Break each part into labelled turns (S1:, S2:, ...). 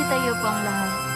S1: Magsitayo po ang lahat.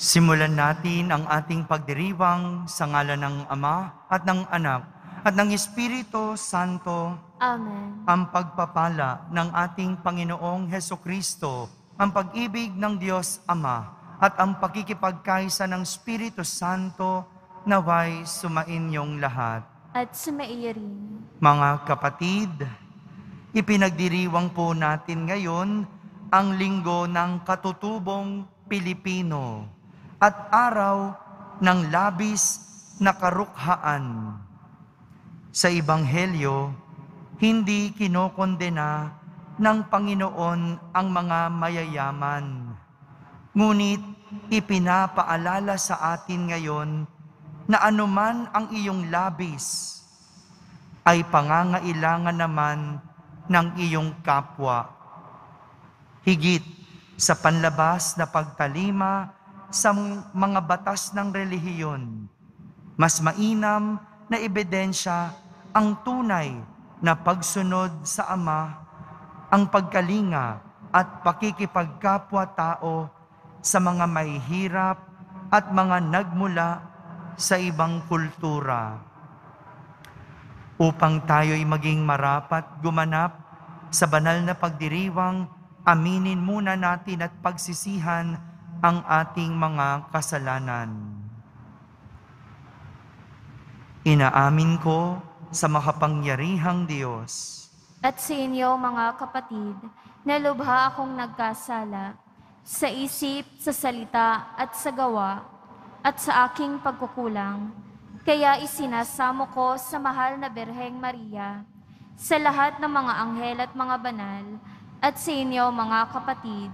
S2: Simulan natin ang ating pagdiriwang sa ngalan ng Ama at ng Anak at ng Espiritu Santo.
S1: Amen.
S2: Ang pagpapala ng ating Panginoong Hesukristo, ang pag-ibig ng Diyos Ama at ang pakikipagkaisa ng Espiritu Santo naway sumainyong lahat.
S1: At sumaiyo rin.
S2: Mga kapatid, ipinagdiriwang po natin ngayon ang linggo ng katutubong Pilipino at araw ng labis na karukhaan. Sa Ebanghelyo, hindi kinokondena ng Panginoon ang mga mayayaman. Ngunit ipinapaalala sa atin ngayon na anuman ang iyong labis, ay pangangailangan naman ng iyong kapwa. Higit sa panlabas na pagtalima sa mga batas ng relihiyon, mas mainam na ebidensya ang tunay na pagsunod sa Ama, ang pagkalinga at pakikipagkapwa-tao sa mga mahihirap at mga nagmula sa ibang kultura. Upang tayo'y maging marapat gumanap sa banal na pagdiriwang, aminin muna natin at pagsisihan ang ating mga kasalanan. Inaamin ko sa makapangyarihang Diyos
S1: At sa inyo, mga kapatid, na lubha akong nagkasala sa isip, sa salita at sa gawa at sa aking pagkukulang. Kaya isinasamo ko sa mahal na Birheng Maria, sa lahat ng mga anghel at mga banal, at sa inyo, mga kapatid,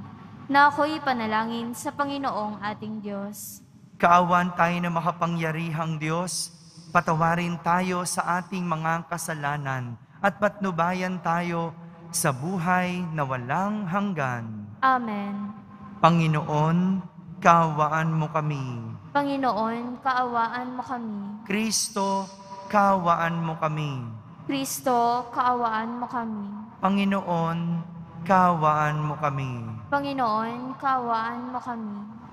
S1: na ako'y panalangin sa Panginoong ating Diyos.
S2: Kaawan tayo na makapangyarihang Diyos, patawarin tayo sa ating mga kasalanan at patnubayan tayo sa buhay na walang hanggan.
S1: Amen.
S2: Panginoon, kaawaan mo kami.
S1: Panginoon, kaawaan mo kami.
S2: Kristo, kaawaan mo kami.
S1: Kristo, kaawaan mo kami.
S2: Panginoon, kaawaan mo kami.
S1: Panginoon, kaawaan mo kami.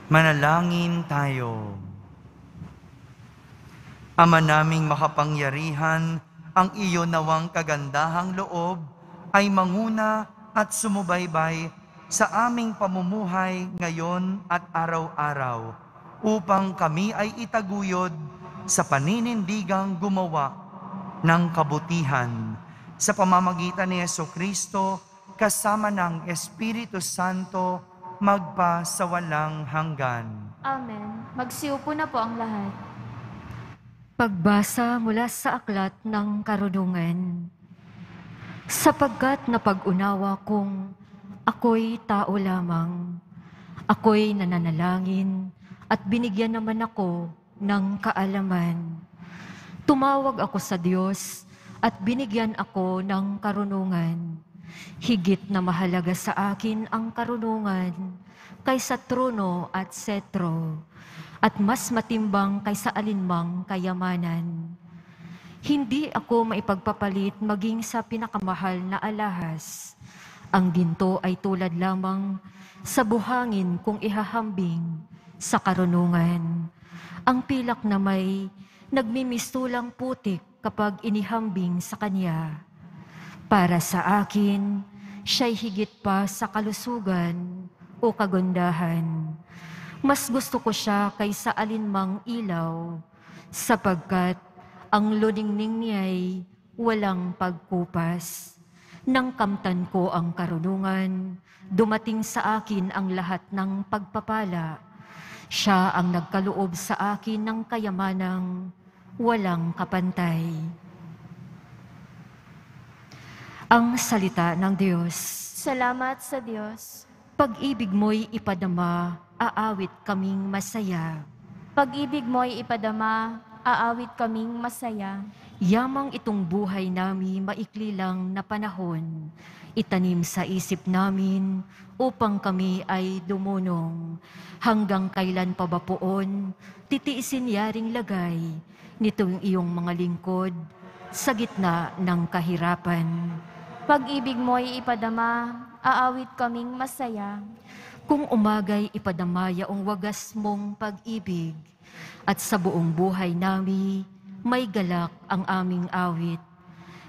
S2: Manalangin tayo. Ama naming makapangyarihan, ang iyo nawang kagandahang loob ay manguna at sumubaybay sa aming pamumuhay ngayon at araw-araw upang kami ay itaguyod sa paninindigang gumawa ng kabutihan sa pamamagitan ni Jesucristo kasama ng Espiritu Santo magpa sa walang hanggan.
S1: Amen. Magsiupo na po ang lahat.
S3: Pagbasa mula sa aklat ng karunungan. Sapagkat napag-unawa kong ako'y tao lamang, ako'y nananalangin at binigyan naman ako ng kaalaman. Tumawag ako sa Diyos at binigyan ako ng karunungan. Higit na mahalaga sa akin ang karunungan kaysa trono at setro, at mas matimbang kaysa alinmang kayamanan. Hindi ako maipagpapalit maging sa pinakamahal na alahas. Ang ginto ay tulad lamang sa buhangin kung ihahambing sa karunungan. Ang pilak na may nagmimistulang putik kapag inihambing sa kanya. Para sa akin, siya'y higit pa sa kalusugan o kagandahan. Mas gusto ko siya kaysa alinmang ilaw, sapagkat ang luningning niya'y walang pagkupas. Nang kamtan ko ang karunungan, dumating sa akin ang lahat ng pagpapala. Siya ang nagkaloob sa akin ng kayamanang walang kapantay. Ang salita ng Diyos.
S1: Salamat sa Diyos.
S3: Pag-ibig mo'y ipadama, aawit kaming masaya.
S1: Pag-ibig mo'y ipadama, aawit kaming masaya.
S3: Yamang itong buhay nami maikli lang na panahon, itanim sa isip namin upang kami ay dumunong. Hanggang kailan pa ba poon, titiisin yaring lagay nitong iyong mga lingkod sa gitna ng kahirapan.
S1: Pag-ibig mo'y ipadama, aawit kaming masaya.
S3: Kung umagay ipadama yaong wagas mong pag-ibig, at sa buong buhay nami, may galak ang aming awit.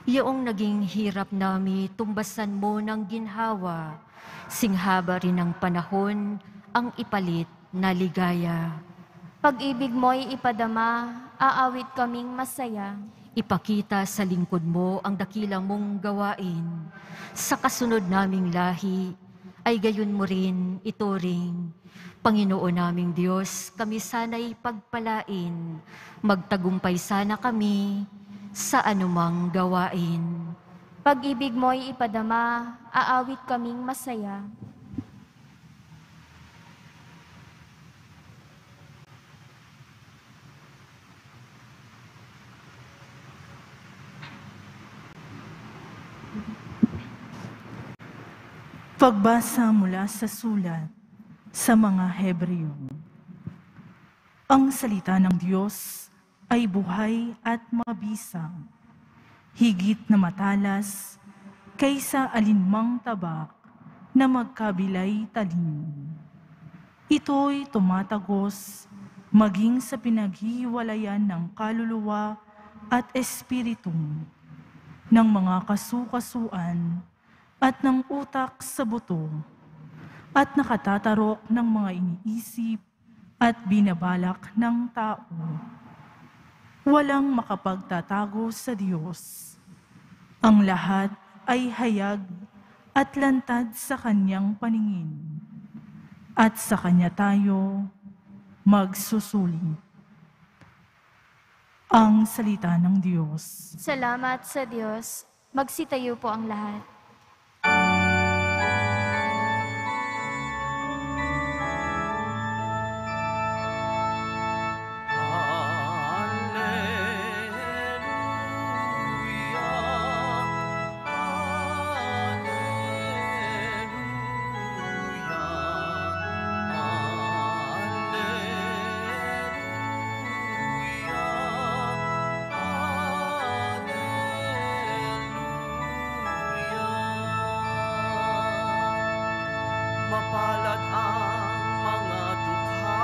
S3: Yaong naging hirap nami, tumbasan mo ng ginhawa, singhaba rin ng panahon, ang ipalit na ligaya.
S1: Pag-ibig mo'y ipadama, aawit kaming masaya.
S3: Ipakita sa lingkod mo ang dakilang mong gawain. Sa kasunod naming lahi, ay gayon mo rin ituring. Panginoon naming Diyos, kami sana'y pagpalain. Magtagumpay sana kami sa anumang gawain.
S1: Pag-ibig mo'y ipadama, aawit kaming masaya.
S4: Pagbasa mula sa sulat sa mga Hebreo. Ang salita ng Diyos ay buhay at mabisang, higit na matalas kaysa alinmang tabak na magkabilay talim. Ito'y tumatagos maging sa pinaghiwalayan ng kaluluwa at espiritu, ng mga kasukasuan at ng utak sa buto, at nakatatarok ng mga iniisip at binabalak ng tao. Walang makapagtatago sa Diyos. Ang lahat ay hayag at lantad sa Kanyang paningin, at sa Kanya tayo magsusulit. Ang salita ng Diyos.
S1: Salamat sa Diyos. Magsitayo po ang lahat.
S5: Mapalad ang mga dukha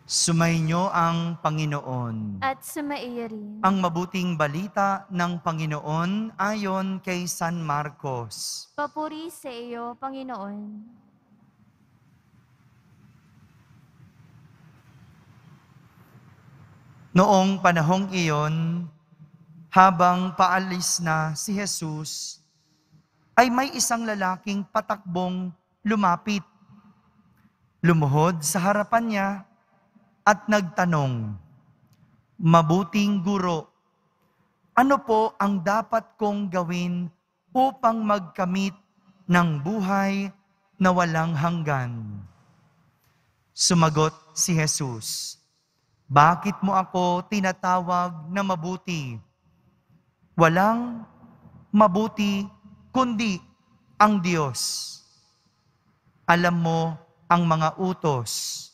S2: Sumainyo ang Panginoon.
S1: At sumaiyo rin.
S2: Ang mabuting balita ng Panginoon ayon kay San Marcos.
S1: Papuri sa iyo, Panginoon.
S2: Noong panahong iyon, habang paalis na si Jesus, ay may isang lalaking patakbong lumapit. Lumuhod sa harapan niya at nagtanong, "Mabuting guro, ano po ang dapat kong gawin upang magkamit ng buhay na walang hanggan?" Sumagot si Jesus, "Bakit mo ako tinatawag na mabuti? Walang mabuti kundi ang Diyos. Alam mo ang mga utos.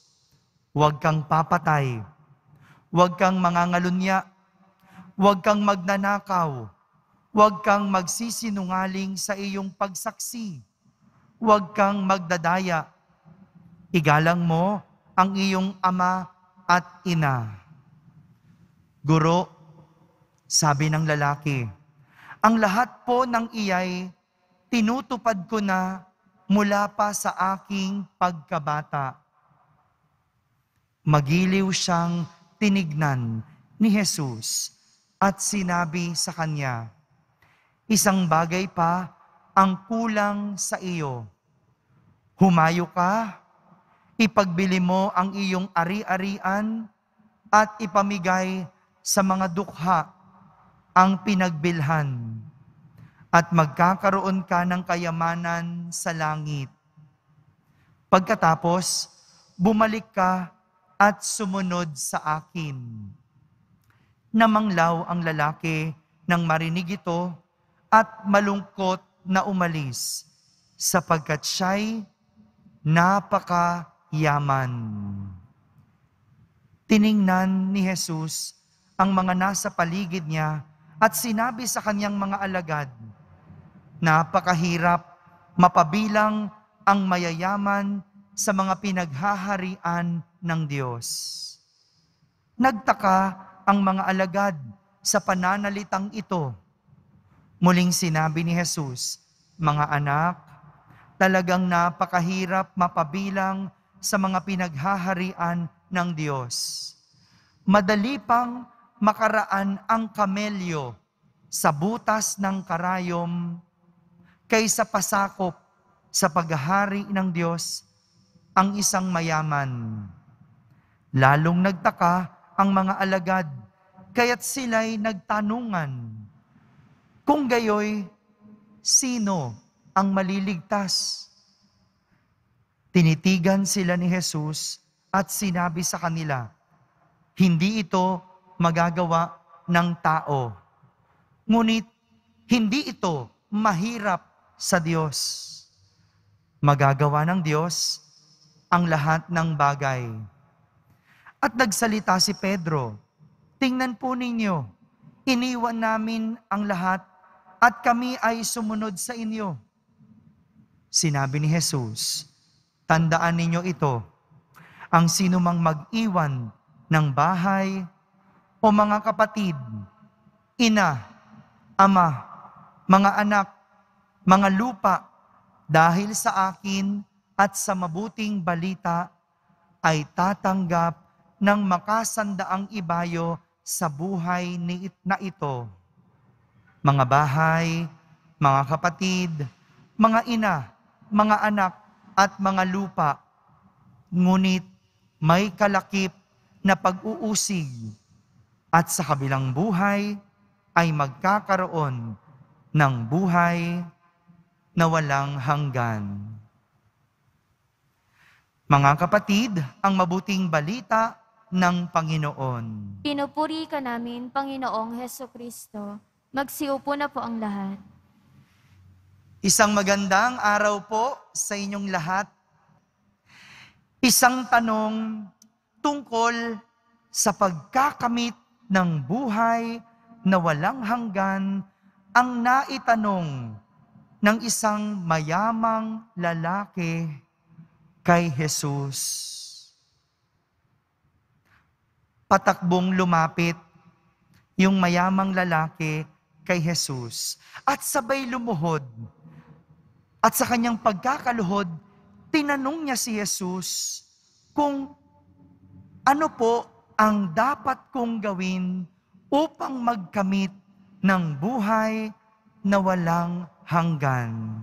S2: Huwag kang papatay, huwag kang mangangalunya, huwag kang magnanakaw, huwag kang magsisinungaling sa iyong pagsaksi, huwag kang magdadaya. Igalang mo ang iyong ama at ina." "Guro," sabi ng lalaki, "ang lahat po ng iyay tinutupad ko na mula pa sa aking pagkabata." Magiliw siyang tinignan ni Jesus at sinabi sa kanya, "Isang bagay pa ang kulang sa iyo. Humayo ka, ipagbili mo ang iyong ari-arian at ipamigay sa mga dukha ang pinagbilhan, at magkakaroon ka ng kayamanan sa langit. Pagkatapos, bumalik ka at sumunod sa akin." Namanglaw ang lalaki nang marinig ito at malungkot na umalis, sapagkat siya'y napakayaman. Tiningnan ni Jesus ang mga nasa paligid niya at sinabi sa kanyang mga alagad, "Napakahirap mapabilang ang mayayaman sa mga pinaghaharian ng Diyos." Nagtaka ang mga alagad sa pananalitang ito. Muling sinabi ni Jesus, "Mga anak, talagang napakahirap mapabilang sa mga pinaghaharian ng Diyos. Madali pang makaraan ang kamelyo sa butas ng karayom kaysa pasakop sa paghahari ng Diyos ang isang mayaman." Lalong nagtaka ang mga alagad, kaya't sila'y nagtanungan, kung gayoy, sino ang maliligtas? Tinitigan sila ni Jesus at sinabi sa kanila, "Hindi ito magagawa ng tao. Ngunit hindi ito mahirap sa Diyos. Magagawa ng Diyos ang lahat ng bagay." At nagsalita si Pedro, "Tingnan po ninyo, iniwan namin ang lahat at kami ay sumunod sa inyo." Sinabi ni Jesus, "Tandaan ninyo ito, ang sinumang mag-iwan ng bahay o mga kapatid, ina, ama, mga anak, mga lupa, dahil sa akin at sa mabuting balita, ay tatanggap ng makasandaang ibayo sa buhay na ito. Mga bahay, mga kapatid, mga ina, mga anak, at mga lupa. Ngunit may kalakip na pag-uusig, at sa kabilang buhay ay magkakaroon ng buhay na walang hanggan." Mga kapatid, ang mabuting balita ng Panginoon.
S1: Pinupuri ka namin, Panginoong Hesukristo. Magsiupo na po ang lahat.
S2: Isang magandang araw po sa inyong lahat. Isang tanong tungkol sa pagkakamit ng buhay na walang hanggan ang naitanong ng isang mayamang lalaki kay Jesus. patakbong lumapit yung mayamang lalaki kay Jesus. At sabay lumuhod. At sa kanyang pagkakaluhod, tinanong niya si Jesus kung ano po ang dapat kong gawin upang magkamit ng buhay na walang hanggan.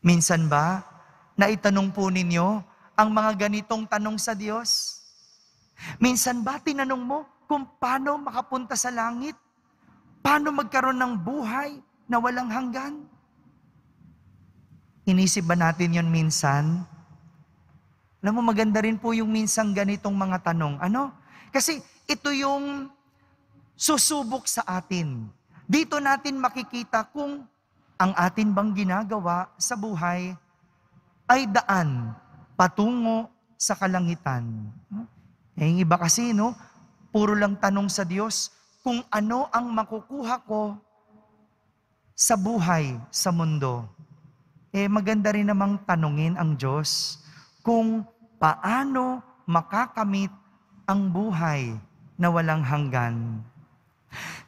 S2: Minsan ba, naitanong po ninyo ang mga ganitong tanong sa Diyos? Minsan ba tinanong mo kung paano makapunta sa langit? Paano magkaroon ng buhay na walang hanggan? Inisip ba natin yon minsan? Alam mo, maganda rin po yung minsang ganitong mga tanong. Ano? Kasi ito yung susubok sa atin. Dito natin makikita kung ang atin bang ginagawa sa buhay ay daan patungo sa kalangitan. Yung iba kasi, puro lang tanong sa Diyos kung ano ang makukuha ko sa buhay sa mundo. Maganda rin namang tanungin ang Diyos kung paano makakamit ang buhay na walang hanggan.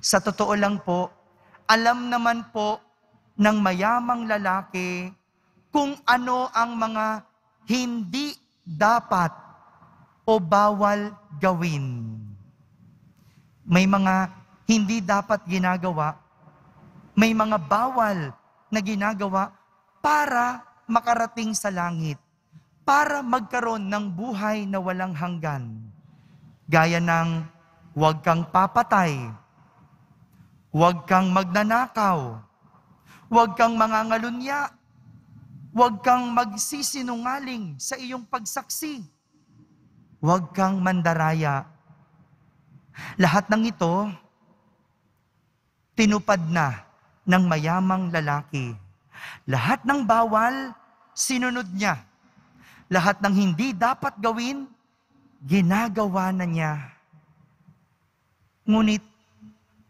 S2: Sa totoo lang po, alam naman po ng mayamang lalaki kung ano ang mga hindi dapat o bawal gawin. May mga hindi dapat ginagawa, may mga bawal na ginagawa para makarating sa langit, para magkaroon ng buhay na walang hanggan. Gaya ng huwag kang papatay, huwag kang magnanakaw, huwag kang mangangalunya, huwag kang magsisinungaling sa iyong pagsaksi, huwag kang mandaraya. Lahat ng ito, tinupad na ng mayamang lalaki. Lahat ng bawal, sinunod niya. Lahat ng hindi dapat gawin, ginagawa na niya. Ngunit,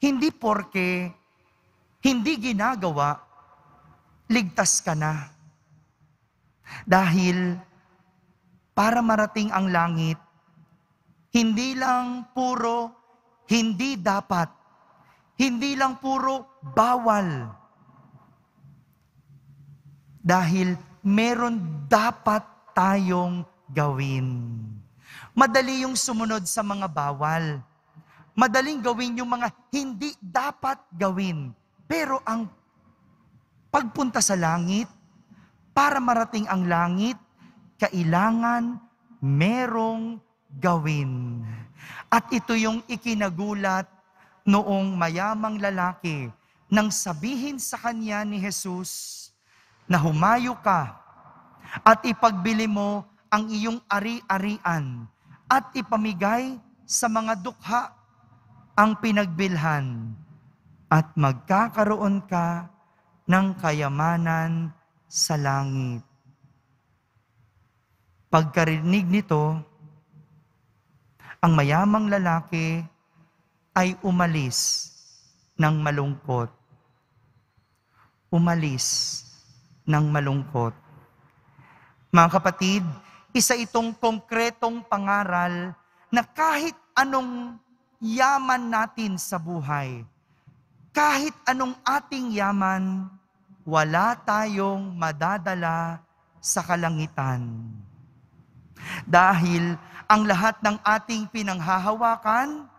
S2: hindi porke hindi ginagawa, ligtas ka na. Dahil para marating ang langit, hindi lang puro hindi dapat, hindi lang puro bawal. Dahil meron dapat tayong gawin. Madali yung sumunod sa mga bawal. Madaling gawin yung mga hindi dapat gawin. Pero ang pagpunta sa langit, para marating ang langit, kailangan merong gawin. At ito yung ikinagulat noong mayamang lalaki nang sabihin sa kanya ni Jesus na humayo ka at ipagbili mo ang iyong ari-arian at ipamigay sa mga dukha ang pinagbilhan at magkakaroon ka ng kayamanan sa langit. Pagkarinig nito, ang mayamang lalaki ay umalis ng malungkot. Umalis ng malungkot. Mga kapatid, isa itong konkretong pangaral na kahit anong yaman natin sa buhay, kahit anong ating yaman, wala tayong madadala sa kalangitan. Dahil ang lahat ng ating pinanghahawakan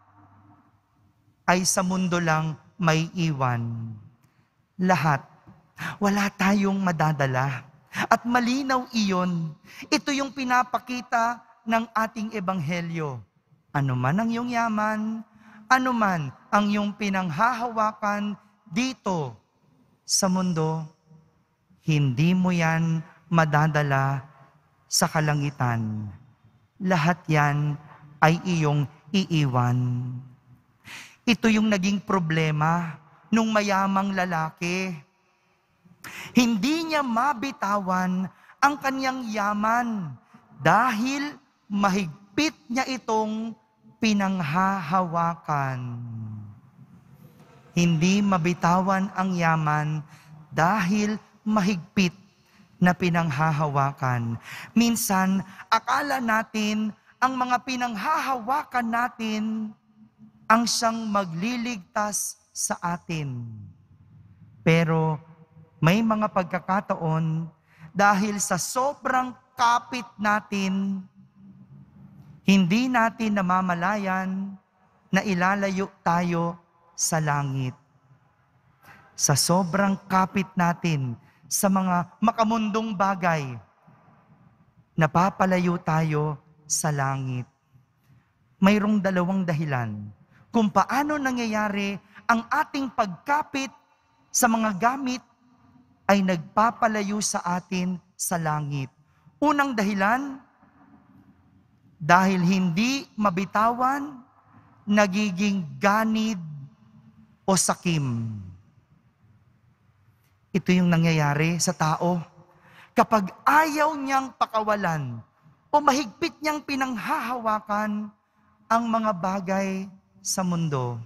S2: ay sa mundo lang may iwan. Lahat. Wala tayong madadala. At malinaw iyon. Ito yung pinapakita ng ating ebanghelyo. Ano man ang iyong yaman, ano man ang iyong pinanghahawakan dito sa mundo, hindi mo yan madadala sa kalangitan. Lahat yan ay iyong iiwan. Ito yung naging problema nung mayamang lalaki. Hindi niya mabitawan ang kanyang yaman dahil mahigpit niya itong pinanghahawakan. Hindi mabitawan ang yaman dahil mahigpit na pinanghahawakan. Minsan, akala natin ang mga pinanghahawakan natin ang siyang magliligtas sa atin. Pero may mga pagkakataon dahil sa sobrang kapit natin, hindi natin namamalayan na ilalayo tayo sa langit. Sa sobrang kapit natin sa mga makamundong bagay, napapalayo tayo sa langit. Mayroong dalawang dahilan kung paano nangyayari ang ating pagkapit sa mga gamit ay nagpapalayo sa atin sa langit. Unang dahilan, dahil hindi mabitawan, nagiging ganid o sakim. Ito yung nangyayari sa tao. Kapag ayaw niyang pakawalan o mahigpit niyang pinanghahawakan ang mga bagay sa mundo,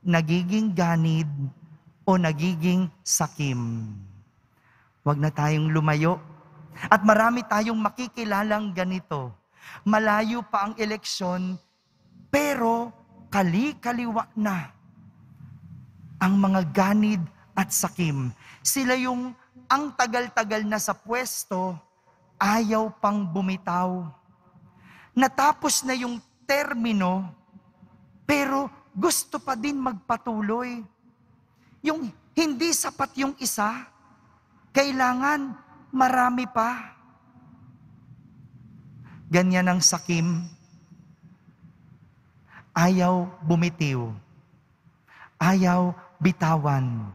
S2: nagiging ganid o nagiging sakim. Huwag na tayong lumayo. At marami tayong makikilalang ganito. Malayo pa ang eleksyon, pero kali-kaliwa na ang mga ganid at sakim. Sila yung ang tagal-tagal na sa pwesto, ayaw pang bumitaw. Natapos na yung termino, pero gusto pa din magpatuloy. Yung hindi sapat yung isa, kailangan marami pa. Ganyan ang sakim. Ayaw bumitiw. Ayaw bitawan.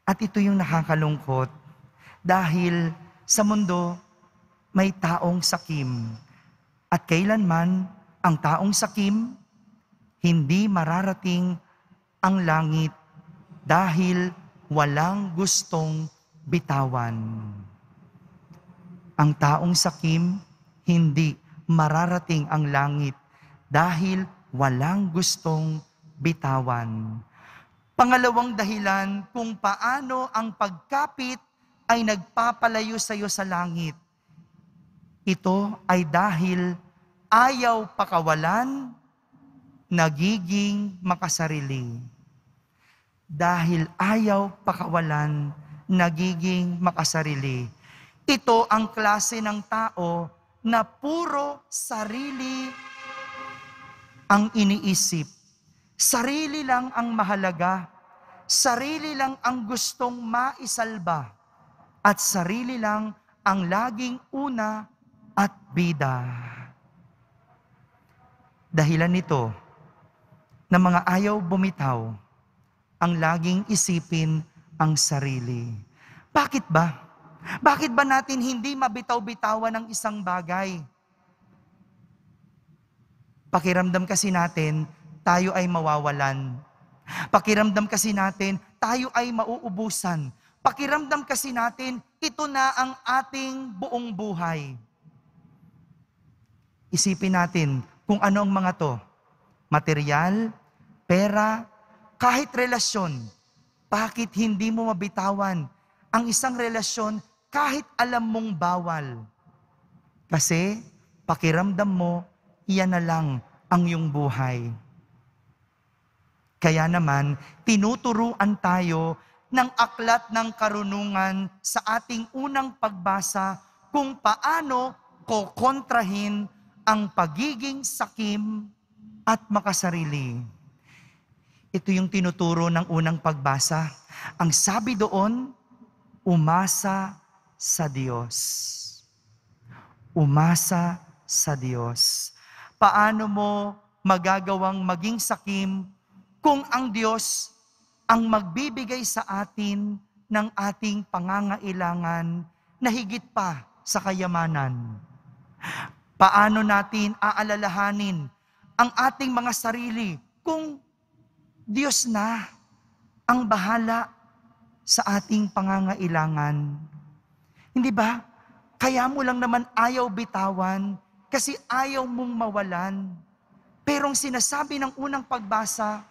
S2: At ito yung nakakalungkot dahil sa mundo may taong sakim. At kailanman ang taong sakim hindi mararating ang langit dahil walang gustong bitawan. Ang taong sakim, hindi mararating ang langit dahil walang gustong bitawan. Pangalawang dahilan kung paano ang pagkapit ay nagpapalayo sa iyo sa langit. Ito ay dahil ayaw pakawalan, nagiging makasarili. Dahil ayaw pakawalan, nagiging makasarili. Ito ang klase ng tao na puro sarili ang iniisip. Sarili lang ang mahalaga. Sarili lang ang gustong maisalba. At sarili lang ang laging una at bida. Dahilan nito na mga ayaw bumitaw, ang laging isipin ang sarili. Bakit ba? Bakit ba natin hindi mabitaw-bitawan ng isang bagay? Pakiramdam kasi natin, tayo ay mawawalan. Pakiramdam kasi natin, tayo ay mauubusan. Pakiramdam kasi natin, ito na ang ating buong buhay. Isipin natin kung ano ang mga to. Material, pera, kahit relasyon. Bakit hindi mo mabitawan ang isang relasyon kahit alam mong bawal? Kasi pakiramdam mo, iyan na lang ang iyong buhay. Kaya naman, tinuturuan tayo ng aklat ng karunungan sa ating unang pagbasa kung paano kokontrahin ang pagiging sakim at makasarili. Ito yung tinuturo ng unang pagbasa. Ang sabi doon, umasa sa Diyos. Umasa sa Diyos. Paano mo magagawang maging sakim kung ang Diyos ang magbibigay sa atin ng ating pangangailangan na higit pa sa kayamanan? Paano natin aalalahanin ang ating mga sarili kung Diyos na ang bahala sa ating pangangailangan? Hindi ba? Kaya mo lang naman ayaw bitawan kasi ayaw mong mawalan. Pero ang sinasabi ng unang pagbasa,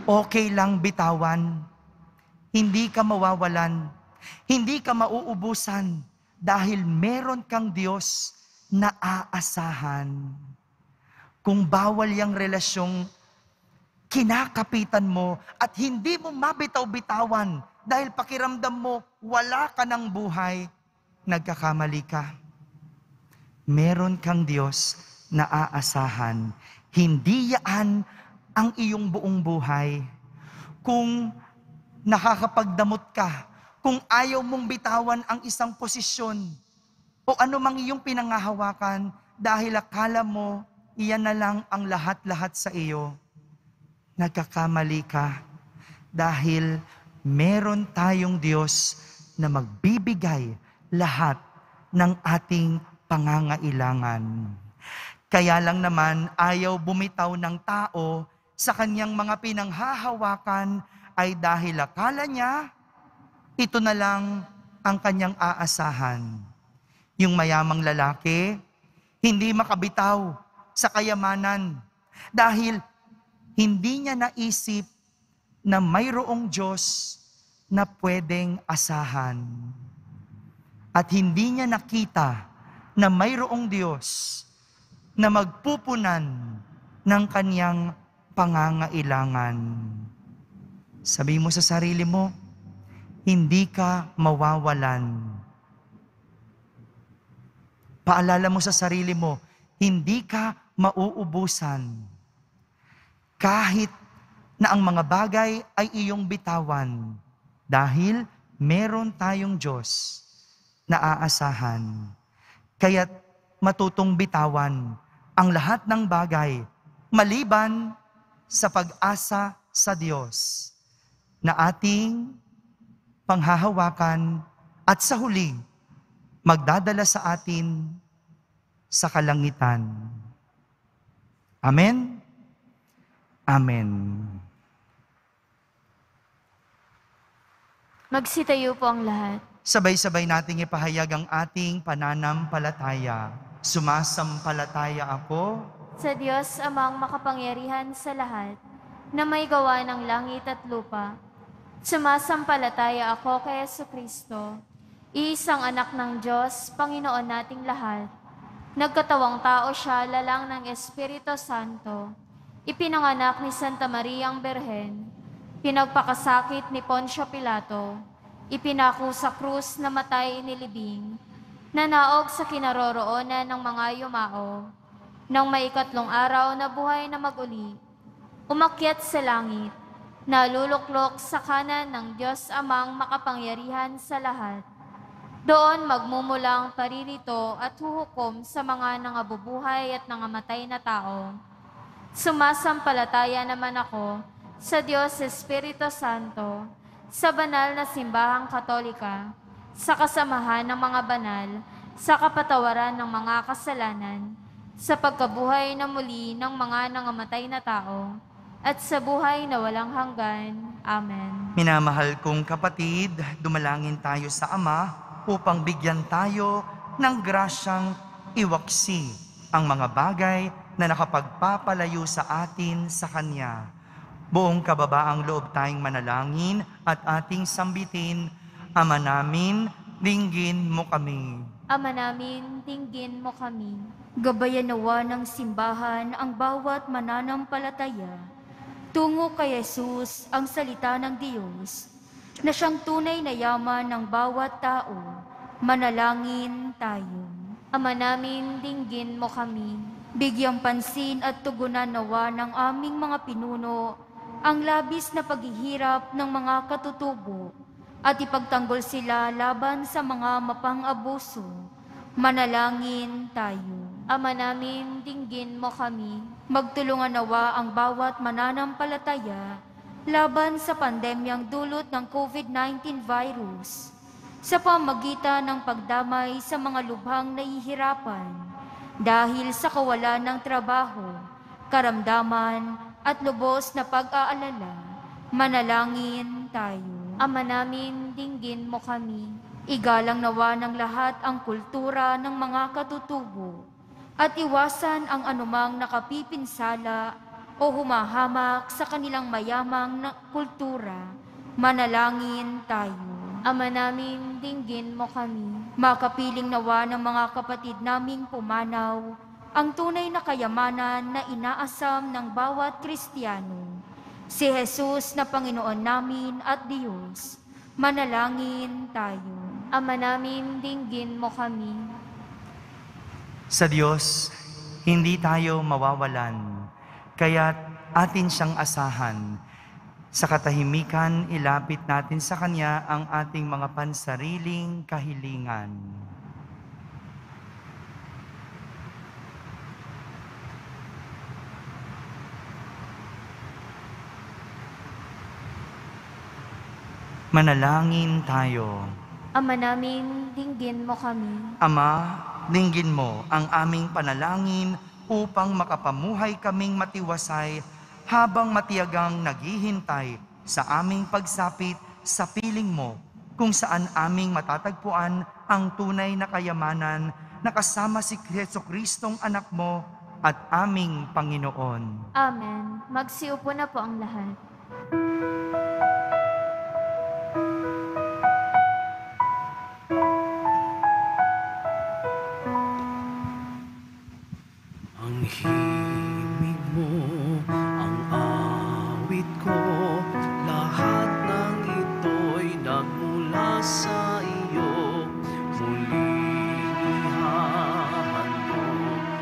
S2: okay lang bitawan. Hindi ka mawawalan. Hindi ka mauubusan. dahil meron kang Diyos na aasahan. Kung bawal yung relasyong kinakapitan mo at hindi mo mabitaw-bitawan dahil pakiramdam mo wala ka ng buhay, nagkakamali ka. Meron kang Diyos na aasahan. Hindi yan ang iyong buong buhay. Kung nakakapagdamot ka, kung ayaw mong bitawan ang isang posisyon o anumang iyong pinangahawakan dahil akala mo iyan na lang ang lahat-lahat sa iyo, nagkakamali ka dahil meron tayong Diyos na magbibigay lahat ng ating pangangailangan. Kaya lang naman ayaw bumitaw ng tao sa kanyang mga pinanghahawakan ay dahil akala niya ito na lang ang kanyang aasahan. Yung mayamang lalaki, hindi makabitaw sa kayamanan dahil hindi niya naisip na mayroong Diyos na pwedeng asahan. At hindi niya nakita na mayroong Diyos na magpupunan ng kanyang pangangailangan. Sabi mo sa sarili mo, hindi ka mawawalan. Paalala mo sa sarili mo, hindi ka mauubusan. Kahit na ang mga bagay ay iyong bitawan dahil meron tayong Diyos na aasahan. Kaya't matutong bitawan ang lahat ng bagay maliban sa pag-asa sa Diyos na ating panghahawakan at sa huli magdadala sa atin sa kalangitan. Amen? Amen.
S1: Magsitayo po ang lahat.
S2: Sabay-sabay nating ipahayag ang ating pananampalataya. Sumasampalataya ako
S1: Sa Diyos amang makapangyarihan sa lahat, na may gawa ng langit at lupa. Sumasampalataya ako kay Jesucristo, iisang anak ng Diyos, Panginoon nating lahat. Nagkatawang tao siya, lalang ng Espiritu Santo. Ipinanganak ni Santa Mariang Berhen. Pinagpakasakit ni Poncio Pilato. Ipinako sa krus na matay inilibing. Nanaog sa kinaroroonan ng mga yumao. Nang maikatlong araw na buhay na maguli, umakyat sa langit, naluluklok sa kanan ng Diyos amang makapangyarihan sa lahat. Doon magmumulang paririto at huhukom sa mga nangabubuhay at nangamatay na tao. Sumasampalataya naman ako sa Diyos Espiritu Santo, sa banal na simbahang katolika, sa kasamahan ng mga banal, sa kapatawaran ng mga kasalanan, sa pagkabuhay na muli ng mga nangamatay na tao, at sa buhay na walang hanggan. Amen.
S2: Minamahal kong kapatid, dumalangin tayo sa Ama upang bigyan tayo ng grasyang iwaksi ang mga bagay na nakapagpapalayo sa atin sa Kanya. Buong kababaang loob tayong manalangin at ating sambitin, Ama namin, dinggin mo kami.
S1: Ama namin, dinggin mo kami.
S3: Gabayan nawa ng simbahan ang bawat mananampalataya tungo kay Jesus ang salita ng Diyos, na siyang tunay na yaman ng bawat tao. Manalangin tayo.
S1: Ama namin, dinggin mo kami.
S3: Bigyang pansin at tugunan nawa ng aming mga pinuno ang labis na paghihirap ng mga katutubo at ipagtanggol sila laban sa mga mapang-abuso. Manalangin tayo.
S1: Ama namin, dinggin mo kami.
S3: Magtulungan nawa ang bawat mananampalataya laban sa pandemyang dulot ng COVID-19 virus sa pamagitan ng pagdamay sa mga lubhang nahihirapan dahil sa kawalan ng trabaho, karamdaman at lubos na pag-aalala. Manalangin tayo.
S1: Ama namin, dinggin mo kami.
S3: Igalang nawa ng lahat ang kultura ng mga katutubo at iwasan ang anumang nakapipinsala o humahamak sa kanilang mayamang na kultura. Manalangin tayo.
S1: Ama namin, dinggin mo kami.
S5: Makapiling nawa ng mga kapatid naming pumanaw ang tunay na kayamanan na inaasam ng bawat Kristiyano. Si Jesus na Panginoon namin at Diyos. Manalangin tayo.
S1: Ama namin, dinggin mo kami.
S2: Sa Diyos, hindi tayo mawawalan, kaya't atin siyang asahan. Sa katahimikan, ilapit natin sa Kanya ang ating mga pansariling kahilingan. Manalangin tayo.
S1: Ama namin, dinggin mo kami.
S2: Ama, dinggin mo ang aming panalangin upang makapamuhay kaming matiwasay habang matiyagang naghihintay sa aming pagsapit sa piling mo, kung saan aming matatagpuan ang tunay na kayamanan na kasama si Jesucristong anak mo at aming Panginoon.
S1: Amen. Magsiupo na po ang lahat.
S6: Ang himig mo, ang awit ko, lahat ng ito'y nagmula sa iyo. Muling ihahandog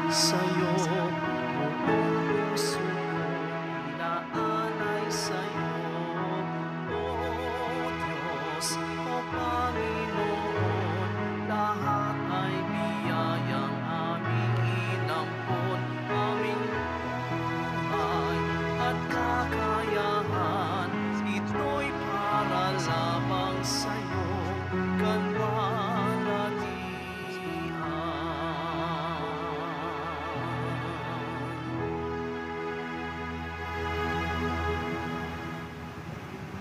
S6: sa'yo, buong puso ko inaalay sa'yo. O Diyos, o Panginoon, lahat ay biyayang aming inampon, aming buhay at kakayahan. Ito'y para lamang sa'yo,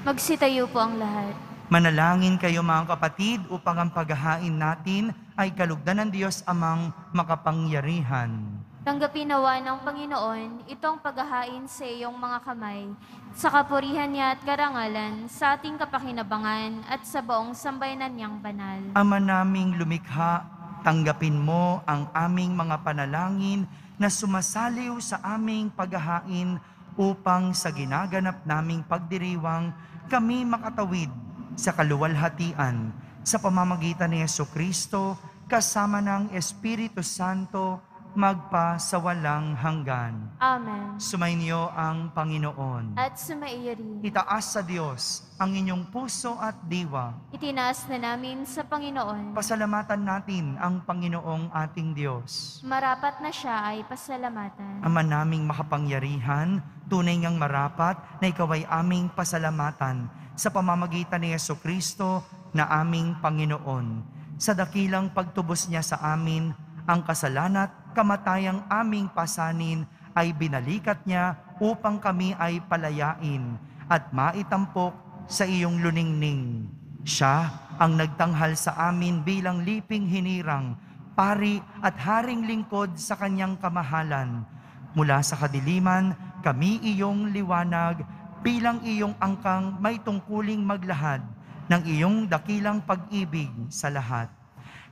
S1: Magsitayo po ang lahat.
S2: Manalangin kayo mga kapatid upang ang paghahain natin ay kalugdan ng Diyos amang makapangyarihan.
S1: Tanggapin nawa ng Panginoon itong paghahain sa iyong mga kamay, sa kapurihan niya at karangalan, sa ating kapakinabangan at sa buong sambayanan niyang banal.
S2: Ama naming lumikha, tanggapin mo ang aming mga panalangin na sumasaliw sa aming paghahain upang sa ginaganap naming pagdiriwang kami makatawid sa kaluwalhatian sa pamamagitan ni Jesucristo kasama ng Espiritu Santo magpa sa walang hanggan.
S1: Amen.
S2: Sumainyo ang Panginoon.
S1: At sumaiyo rin.
S2: Itaas sa Diyos ang inyong puso at diwa.
S1: Itinaas na namin sa Panginoon.
S2: Pasalamatan natin ang Panginoong ating Diyos.
S1: Marapat na siya ay pasalamatan.
S2: Ama naming makapangyarihan, tunay ngang marapat na ikaw ay aming pasalamatan sa pamamagitan ni Jesucristo na aming Panginoon. Sa dakilang pagtubos niya sa amin, ang kasalanan at kamatayang aming pasanin ay binalikat niya upang kami ay palayain at maitampok sa iyong luningning. Siya ang nagtanghal sa amin bilang liping hinirang, pari at haring lingkod sa kanyang kamahalan. Mula sa kadiliman, kami iyong liwanag bilang iyong angkang may tungkuling maglahad ng iyong dakilang pag-ibig sa lahat.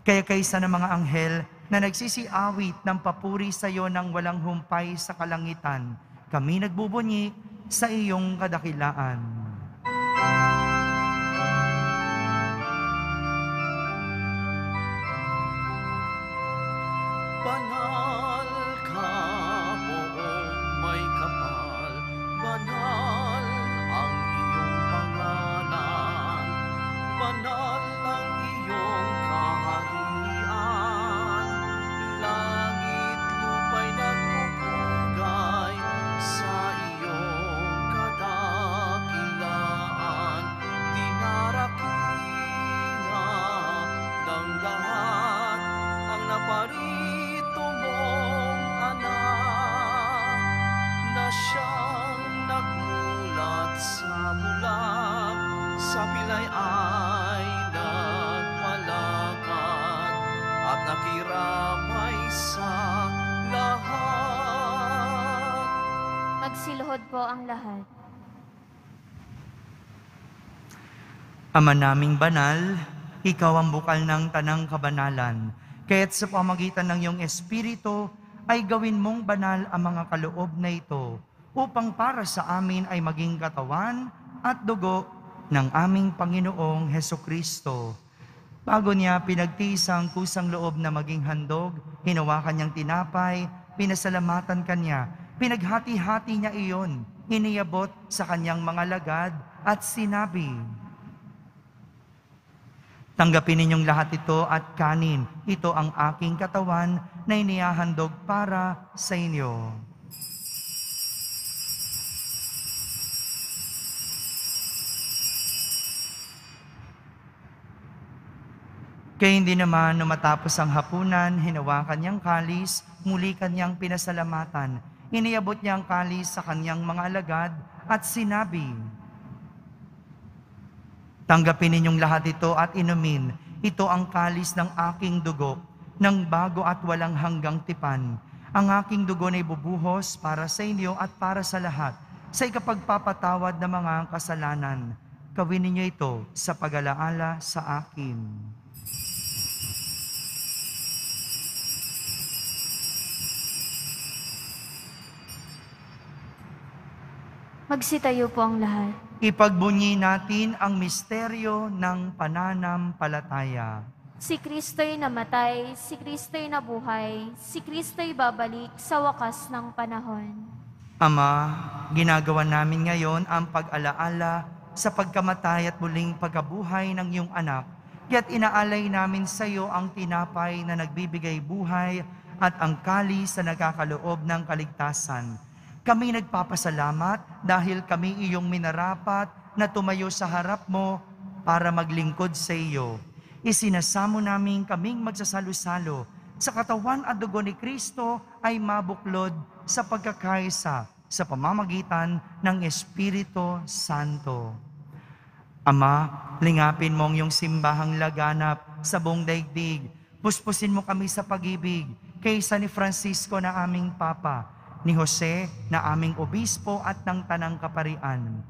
S2: Kaya kaysa ng mga anghel na nagsisiawit ng papuri sa iyo ng walang humpay sa kalangitan, kami nagbubunyi sa iyong kadakilaan.
S6: Banal ka, buong may kapal, banal ang iyong pangalan, banal ang iyong kaharian, langit lupa'y nagpupugay sa iyong kadakilaan, dinarakila ng lahat ang naparito mong anak, na siyang nagmulat sa bulag, sa pilay ay nagpalakad at nakiramay sa lahat.
S1: Magsiluhod po ang lahat.
S2: Ama naming banal, ikaw ang bukal ng tanang kabanalan. Kaya't sa pamagitan ng iyong Espiritu, ay gawin mong banal ang mga kaloob na ito, upang para sa amin ay maging katawan at dugo ng aming Panginoong Hesukristo. Bago niya pinagtiis ang kusang loob na maging handog, hinawakan niyang tinapay, pinasalamatan kanya, pinaghati-hati niya iyon, iniyabot sa kanyang mga lagad at sinabi, "Tanggapin ninyong lahat ito at kanin. Ito ang aking katawan na inihahandog para sa inyo." Kaya hindi naman matapos ang hapunan, hinawakan niyang kalis, muli kanyang pinasalamatan. Iniabot niya ang kalis sa kanyang mga alagad at sinabi, "Tanggapin ninyong lahat ito at inumin. Ito ang kalis ng aking dugo, ng bago at walang hanggang tipan. Ang aking dugo na ibubuhos para sa inyo at para sa lahat, sa ikapagpapatawad ng mga kasalanan. Gawin ninyo ito sa pag-alaala sa akin."
S1: Magsitayo po ang lahat.
S2: Ipagbunyi natin ang misteryo ng pananampalataya.
S1: Si Kristo'y namatay, si Kristo'y nabuhay, si Kristo'y babalik sa wakas ng panahon.
S2: Ama, ginagawa namin ngayon ang pag-alaala sa pagkamatay at muling pagkabuhay ng iyong anak. Kaya't inaalay namin sa iyo ang tinapay na nagbibigay buhay at ang kalis na nagkakaloob ng kaligtasan. Kami nagpapasalamat dahil kami iyong minarapat na tumayo sa harap mo para maglingkod sa iyo. Isinasamo namin kaming magsasalo-salo sa katawan at dugo ni Kristo ay mabuklod sa pagkakaisa sa pamamagitan ng Espiritu Santo. Ama, lingapin mo ang iyong simbahang laganap sa buong daigdig. Puspusin mo kami sa pag-ibig kaysa ni Francisco na aming Papa, ni Jose na aming obispo at ng tanang kaparian.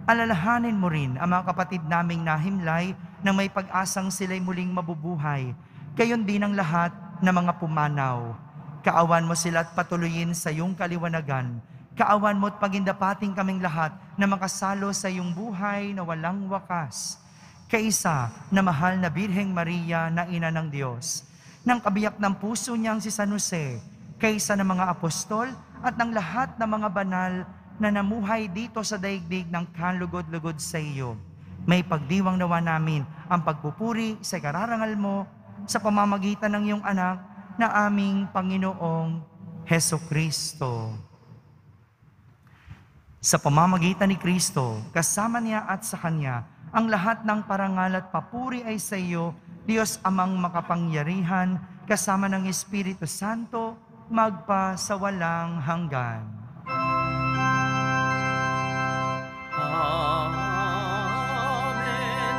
S2: Alalahanin mo rin ang mga kapatid naming nahimlay na may pag-asang sila'y muling mabubuhay. Gayon din ang lahat na mga pumanaw. Kaawan mo sila at patuloyin sa iyong kaliwanagan. Kaawan mo at pagindapating kaming lahat na makasalo sa iyong buhay na walang wakas. Kaisa na mahal na Birheng Maria na Ina ng Diyos, ng kabiyak ng puso niyang si San Jose, kaysa ng mga apostol at ng lahat ng mga banal na namuhay dito sa daigdig ng kalugod-lugod sa iyo. May pagdiwang nawa namin ang pagpupuri sa kararangal mo sa pamamagitan ng iyong anak na aming Panginoong Hesukristo. Sa pamamagitan ni Kristo, kasama niya at sa Kanya, ang lahat ng parangal at papuri ay sa iyo, Diyos Amang makapangyarihan, kasama ng Espiritu Santo, magpa sa walang hanggan.
S6: Amen, amen,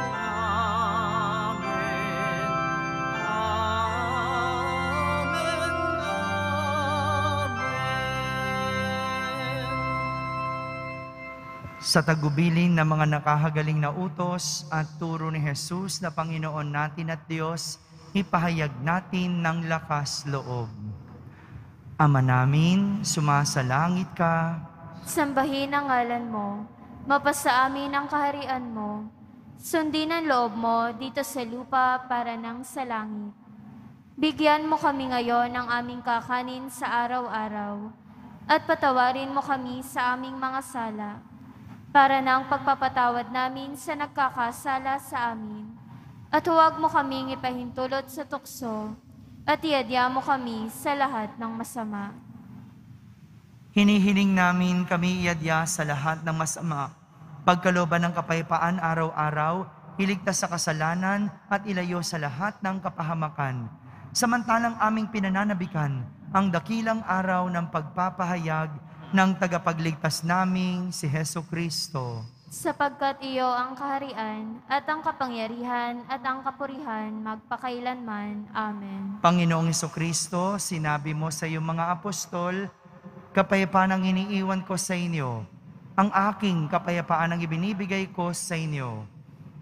S6: amen, amen.
S2: Sa tagubilin ng mga nakahagaling na utos at turo ni Jesus na Panginoon natin at Diyos, ipahayag natin ng lakas loob. Ama namin, sumasalangit ka.
S1: Sambahin ang ngalan mo, mapasa amin ang kaharian mo. Sundin ang loob mo dito sa lupa para nang sa langit. Bigyan mo kami ngayon ng aming kakanin sa araw-araw, at patawarin mo kami sa aming mga sala, para nang pagpapatawad namin sa nagkakasala sa amin. At huwag mo kaming ipahintulot sa tukso, at iadya mo kami sa lahat ng masama.
S2: Hinihiling namin kami iadya sa lahat ng masama, pagkalooban ng kapayapaan araw-araw, iligtas sa kasalanan at ilayo sa lahat ng kapahamakan. Samantalang aming pinananabikan ang dakilang araw ng pagpapahayag ng tagapagligtas naming si Hesukristo.
S1: Sapagkat iyo ang kaharian at ang kapangyarihan at ang kapurihan magpakailanman. Amen.
S2: Panginoong Hesukristo, sinabi mo sa iyong mga apostol, kapayapaan ang iniiwan ko sa inyo, ang aking kapayapaan ang ibinibigay ko sa inyo.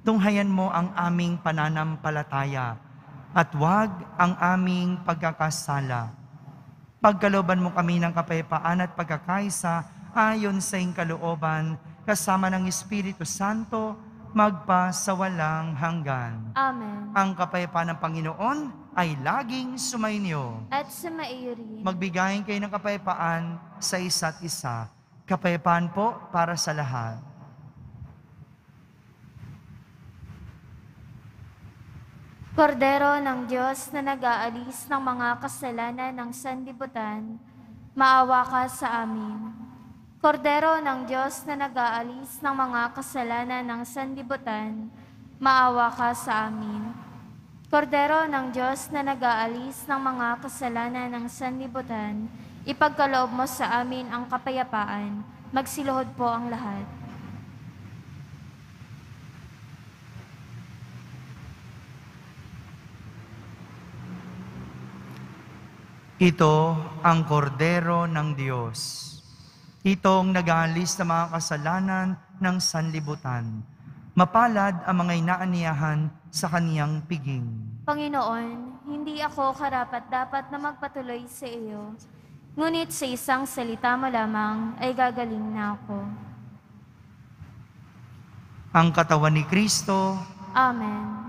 S2: tunghayan mo ang aming pananampalataya at huwag ang aming pagkakasala. Pagkalooban mo kami ng kapayapaan at pagkakaisa ayon sa iyong kalooban, kasama ng Espiritu Santo, magpa sa walang hanggan.
S1: Amen.
S2: Ang kapayapaan ng Panginoon ay laging sumainyo.
S1: At sumaiyo rin.
S2: Magbigayin kayo ng kapayapaan sa isa't isa. Kapayapaan po para sa lahat.
S1: Kordero ng Diyos na nag-aalis ng mga kasalanan ng sanlibutan, maawa ka sa amin. Kordero ng Diyos na nag-aalis ng mga kasalanan ng sanlibutan, maawa ka sa amin. Kordero ng Diyos na nag-aalis ng mga kasalanan ng sanlibutan, ipagkaloob mo sa amin ang kapayapaan. Magsiluhod po ang lahat.
S2: Ito ang kordero ng Diyos. Itong nag-aalis ng mga kasalanan ng sanlibutan. Mapalad ang mga inaaniyahan sa kaniyang piging.
S1: Panginoon, hindi ako karapat-dapat na magpatuloy sa iyo. Ngunit sa isang salita mo lamang ay gagaling na ako.
S2: Ang katawan ni Kristo.
S1: Amen.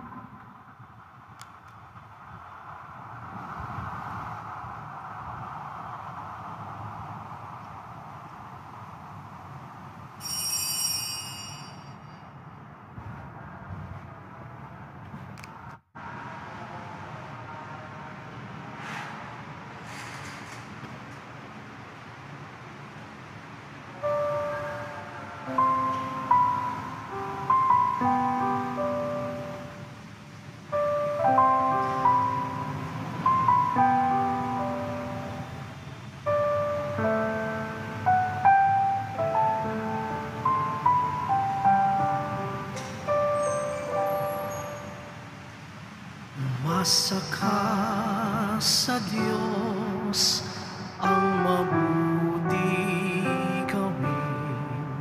S6: Masaka sa Diyos ang mabuti gawin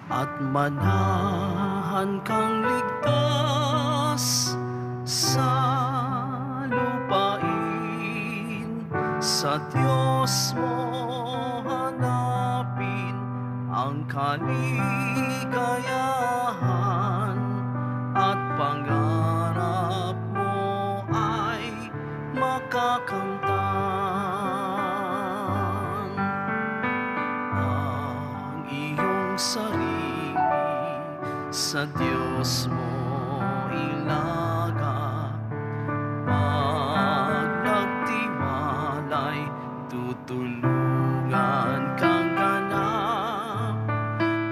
S6: at manahan kang ligtas sa lupain. Sa Diyos mo hanapin ang kaligayahan at pangarap mo ay makakamtan. Ang iyong sarili sa Diyos mo ilaga. Pag nagtiwalay, tutulungan kang ganap.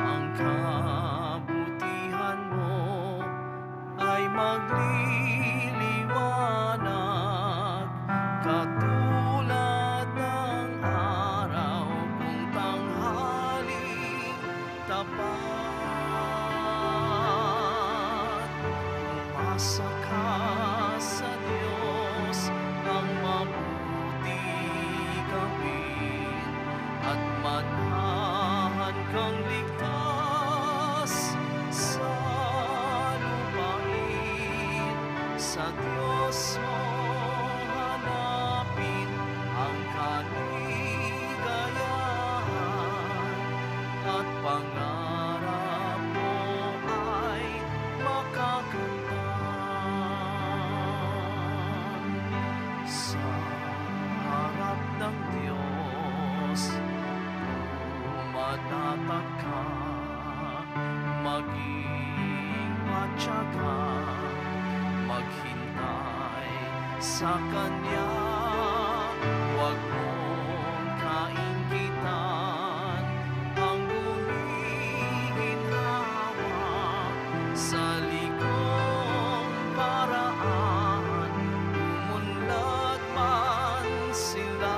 S6: Ang kabutihan mo ay magliliwanag katulad ng araw kung tanghaling tapat. Umasa ka sa Diyos ang mabuti gawin at manahan kang ligtas sa lupain. Sa Diyos mo hanapin ang kaligayahan at pangarap mo ay makakamtan. Sa harap ng Diyos, manatag ka, maging matyaga, maghintay sa Kanya. Huwag mong kainggitan ang gumiginhawa sa likong paraan, umunlad man sila.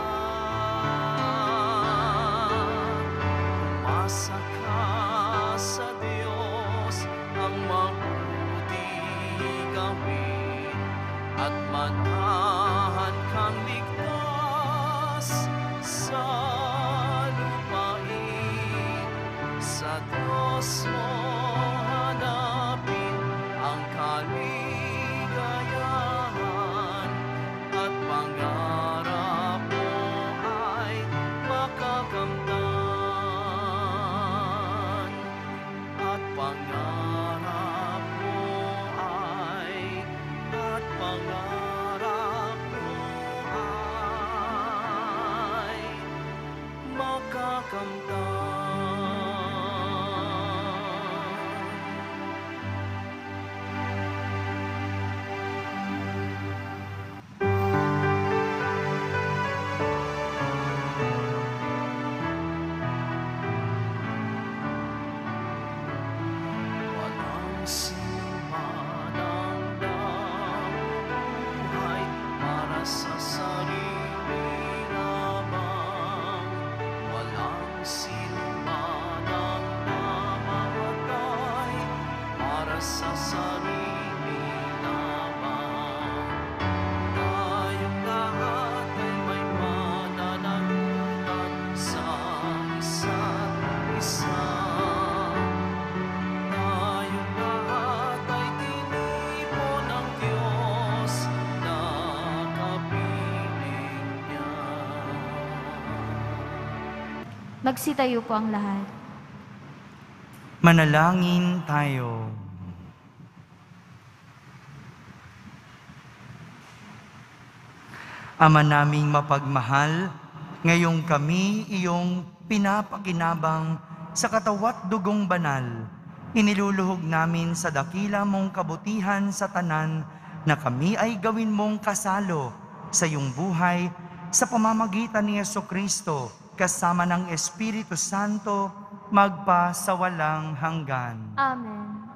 S6: Umasa ka sa Diyos ang mabuti gawin at manahan kang ligtas
S1: Magsitayo po ang lahat.
S2: Manalangin tayo. Ama naming mapagmahal, ngayong kami iyong pinapakinabang sa katawat dugong banal, iniluluhog namin sa dakila mong kabutihan sa tanan na kami ay gawin mong kasalo sa iyong buhay sa pamamagitan ni Jesucristo kasama ng Espiritu Santo magpa sa walang hanggan.
S1: Amen.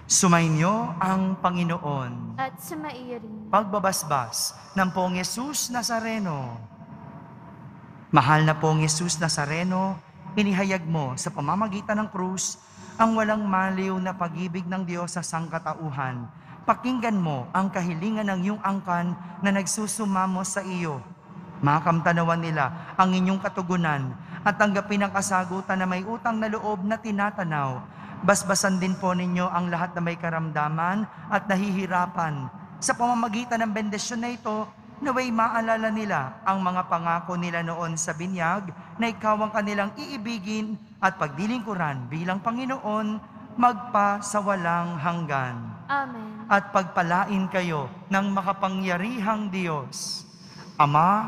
S2: Sumainyo ang Panginoon.
S1: At sumaiyo rin.
S2: Pagbabasbas ng Poong Yesus Nazareno. Mahal na Poong Yesus Nazareno, inihayag mo sa pamamagitan ng krus ang walang maliw na pag-ibig ng Diyos sa sangkatauhan. Pakinggan mo ang kahilingan ng iyong angkan na nagsusumamo sa iyo. Makamtanawan nila ang inyong katugunan at tanggapin ang kasagutan na may utang na loob na tinatanaw. Basbasan din po ninyo ang lahat na may karamdaman at nahihirapan. Sa pamamagitan ng bendisyon na ito, naway maalala nila ang mga pangako nila noon sa binyag na ikaw ang kanilang iibigin at pagdilingkuran bilang Panginoon magpa sa walang hanggan.
S1: Amen.
S2: At pagpalain kayo ng makapangyarihang Diyos, Ama,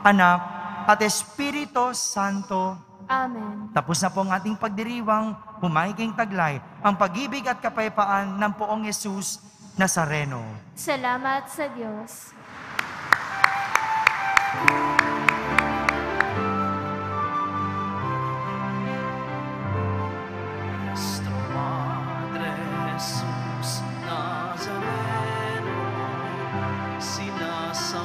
S2: Anak, at Espiritu Santo.
S1: Amen.
S2: Tapos na po ang ating pagdiriwang, humaiging taglay ang pag-ibig at kapayapaan ng Poong Yesus Nazareno.
S1: Salamat sa Diyos.
S6: Nuestro Padre Jesús Nazareno, sinasamba